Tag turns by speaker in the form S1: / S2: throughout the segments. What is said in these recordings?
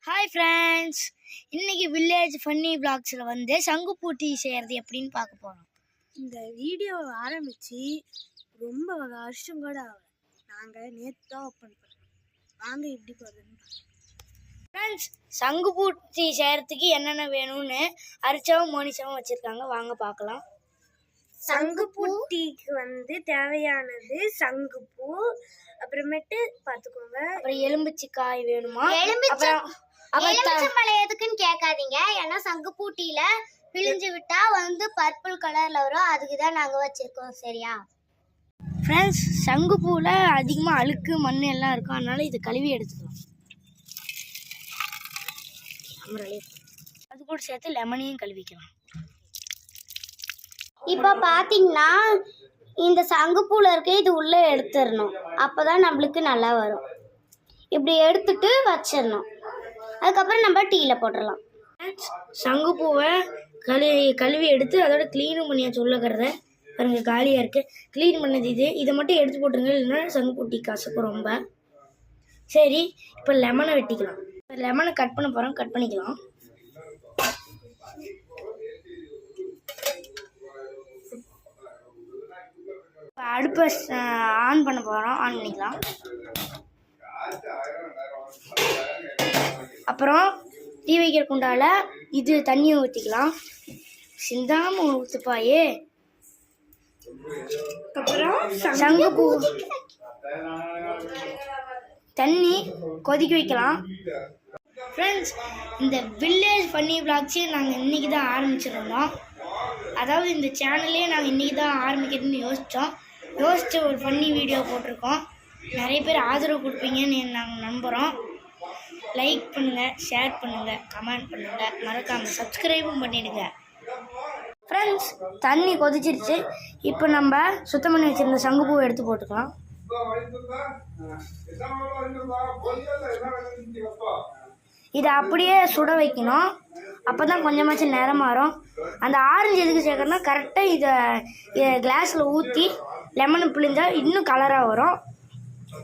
S1: Hi friends, இன்னைக்கு village funny விளாக்ஸில் வந்து சங்குப்பூட்டி செய்கிறது எப்படின்னு பார்க்க போகிறோம்.
S2: இந்த வீடியோவை ஆரம்பித்து ரொம்ப வருஷம் கூட ஆகலை. நாங்கள் நேற்று தான் ஓப்பன் பண்ணுறோம். வாங்க எப்படி போகிறதுன்னு
S1: ஃப்ரெண்ட்ஸ், சங்குப்பூட்டி செய்கிறதுக்கு என்னென்ன வேணும்னு அரிச்சாவும் மோனிச்சாவும் வச்சுருக்காங்க. வாங்க பார்க்கலாம்.
S2: சங்குப்பூட்டிக்கு வந்து தேவையானது சங்குப்பூ, அப்புறமேட்டு பார்த்துக்கோங்க,
S1: அப்புறம் எலும்பிச்சக்காய் வேணுமா.
S3: எலுமிச்சம்பழம் எதுக்குன்னு கேட்காதீங்க. ஏன்னா சங்குப்பூட்டியில பிழிஞ்சு விட்டா வந்து பர்பிள் கலர்ல வரும். அதுக்கு தான் நாங்க வச்சிருக்கோம். சரியா
S1: ஃப்ரெண்ட்ஸ், சங்குப்பூவில் அதிகமாக அழுக்கு மண் எல்லாம் இருக்கும். அதனால இது கழுவி எடுத்துக்கலாம். அது கூட சேர்த்து லெமனையும் கழுவிக்கலாம்.
S3: இப்ப பாத்தீங்கன்னா இந்த சங்குப்பூல இருக்க இது உள்ள எடுத்துடணும். அப்பதான் நம்மளுக்கு நல்லா வரும். இப்படி எடுத்துட்டு வச்சிடணும். அதுக்கப்புறம் நம்ம டீல போட்டுடலாம்.
S1: சங்குப்பூவை கழுவி எடுத்து அதோட க்ளீனும் பண்ணியாச்சு. உள்ளக்கிறத பாருங்க, காலியாக இருக்குது. க்ளீன் பண்ணது இதை மட்டும் எடுத்து போட்டுருங்க, இல்லைன்னா சங்குப்பூட்டி கசக்கும் ரொம்ப. சரி, இப்போ லெமனை வெட்டிக்கலாம். லெமனை கட் பண்ண போகிறோம், கட் பண்ணிக்கலாம். அடுப்பை ஆன் பண்ண போகிறோம், ஆன் பண்ணிக்கலாம். அப்புறம் டீ வைக்கிற குண்டால இது தண்ணியை ஊற்றிக்கலாம். சிந்தாம ஊற்றுப்பாயே. அப்புறம் சங்குப்பூ தண்ணி கொதிக்க வைக்கலாம். ஃப்ரெண்ட்ஸ், இந்த வில்லேஜ் ஃபன்னி விளாக்ஸே நாங்கள் இன்றைக்கி தான் ஆரம்பிச்சிருந்தோம். அதாவது இந்த சேனல்லே நாங்கள் இன்றைக்கி தான் ஆரம்பிக்கிறதுன்னு யோசித்து ஒரு ஃபன்னி வீடியோ போட்டிருக்கோம். நிறைய பேர் ஆதரவு கொடுப்பீங்கன்னு நாங்கள் நம்புகிறோம். லைக் பண்ணுங்கள், ஷேர் பண்ணுங்கள், கமெண்ட் பண்ணுங்கள், மறக்காமல் சப்ஸ்கிரைபும் பண்ணிவிடுங்க. ஃப்ரெண்ட்ஸ், தண்ணி கொதிச்சிருச்சு. இப்போ நம்ம சுத்தம் பண்ணி வச்சுருந்த சங்குப்பூவை எடுத்து போட்டுக்கலாம். இதை அப்படியே சுட வைக்கணும். அப்போ தான் கொஞ்சமாச்சும் நிறம் மாறும். அந்த ஆரஞ்சு எதுக்கு சேர்க்கணும்னா கரெக்டாக இதை கிளாஸில் ஊற்றி லெமனை பிழிஞ்சால் இன்னும் கலராக வரும்.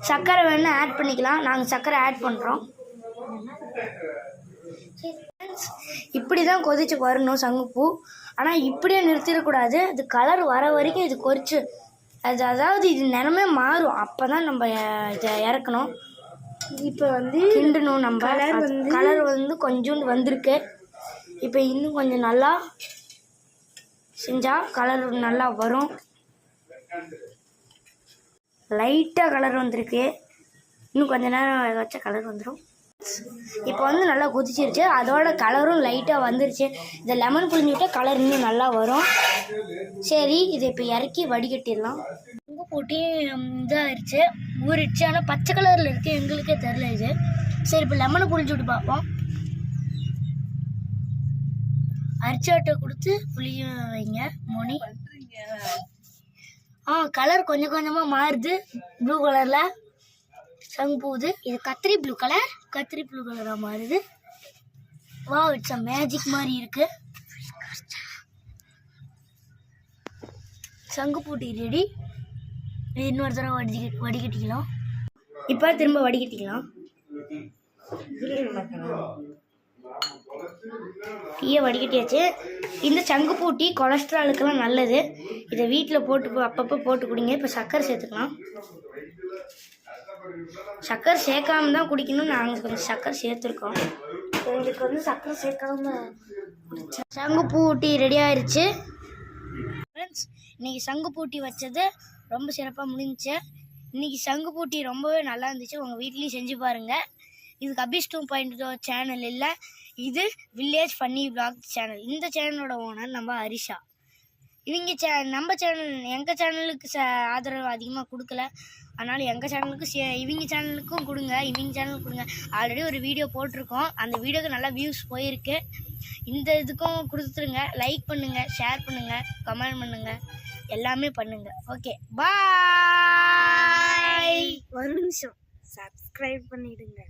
S1: சர்க்கரை வேணும்னா ஆட் பண்ணிக்கலாம். நாங்கள் சர்க்கரை ஆட் பண்ணுறோம். இப்படி தான் கொதிச்சு வரணும் சங்குப்பூ. ஆனால் இப்படியே நிறுத்திடக்கூடாது. அது கலர் வர வரைக்கும் இது கொதிச்சு அதாவது இது நிறமே மாறும். அப்போ தான் நம்ம இதை இறக்கணும். இப்போ வந்து கிண்டணும். நம்ம கலர் வந்து கொஞ்சோண்டு வந்திருக்கு. இப்போ இன்னும் கொஞ்சம் நல்லா செஞ்சால் கலர் நல்லா வரும். லைட்டாக கலர் வந்திருக்கு. இன்னும் கொஞ்ச நேரம் வச்சா கலர் வந்துடும். இப்போ வந்து நல்லா கொதிச்சிருச்சு. அதோட கலரும் லைட்டாக வந்துருச்சு. இந்த லெமன் புழிஞ்சு விட்டால் கலர் இன்னும் நல்லா வரும். சரி, இதை இப்போ இறக்கி வடிகட்டிடலாம். உப்பு போட்டு இதாகிடுச்சு, ஊறிடுச்சு. ஆனால் பச்சை கலரில் இருக்குது, எங்களுக்கே தெரில இது. சரி, இப்போ லெமனை புழிஞ்சு விட்டு பார்ப்போம். அரிச்சாட்டை கொடுத்து புளிய வைங்க மோனி. கலர் கொஞ்சம் கொஞ்சமாக மாறுது. ப்ளூ கலரில் சங்குப்பூது. இது கத்திரி ப்ளூ கலராக மாறுது. வா, இட்ஸ் அ மேஜிக் மாதிரி இருக்கு. சங்குப்பூட்டி ரெடி. இன்னொரு தடவை வடிகட்டிக்கலாம். இப்போ திரும்ப வடிகட்டிக்கலாம். டீயை வடிகட்டியாச்சு. இந்த சங்குப்பூட்டி கொலஸ்ட்ராலுக்கெல்லாம் நல்லது. இதை வீட்டில் போட்டு அப்பப்போ போட்டு குடிங்க. இப்போ சர்க்கரை சேர்த்துக்கலாம். சர்க்கரை சேர்க்காம தான் குடிக்கணும். நாங்கள் கொஞ்சம் சர்க்கரை சேர்த்துருக்கோம். எங்களுக்கு வந்து சர்க்கரை சேர்க்காம சங்குப்பூட்டி ரெடி ஆயிடுச்சு. ஃப்ரெண்ட்ஸ், இன்னைக்கு சங்குப்பூட்டி வச்சது ரொம்ப சிறப்பாக முடிஞ்சிச்சு. இன்னைக்கு சங்குப்பூட்டி ரொம்பவே நல்லா இருந்துச்சு. உங்கள் வீட்லேயும் செஞ்சு பாருங்கள். இது கபீஸ் 2.0 சேனல் இல்லை, இது வில்லேஜ் ஃபன்னி விளாக் சேனல். இந்த சேனலோட ஓனர் நம்ம ஹரிஷா. இவங்க நம்ம சேனல் எங்கள் சேனலுக்கு ஆதரவு அதிகமாக கொடுக்கல. அதனால் எங்கள் சேனலுக்கு இவங்க சேனலுக்கும் கொடுங்க, இவங்க சேனலுக்கு கொடுங்க. ஆல்ரெடி ஒரு வீடியோ போட்டிருக்கோம். அந்த வீடியோக்கு நல்லா வியூஸ் போயிருக்கு. இந்த இதுக்கும் கொடுத்துருங்க. லைக் பண்ணுங்கள், ஷேர் பண்ணுங்கள், கமெண்ட் பண்ணுங்கள், எல்லாமே பண்ணுங்கள். ஓகே, பாய்.
S2: ஒரு நிமிஷம் சப்ஸ்கிரைப் பண்ணிடுங்க.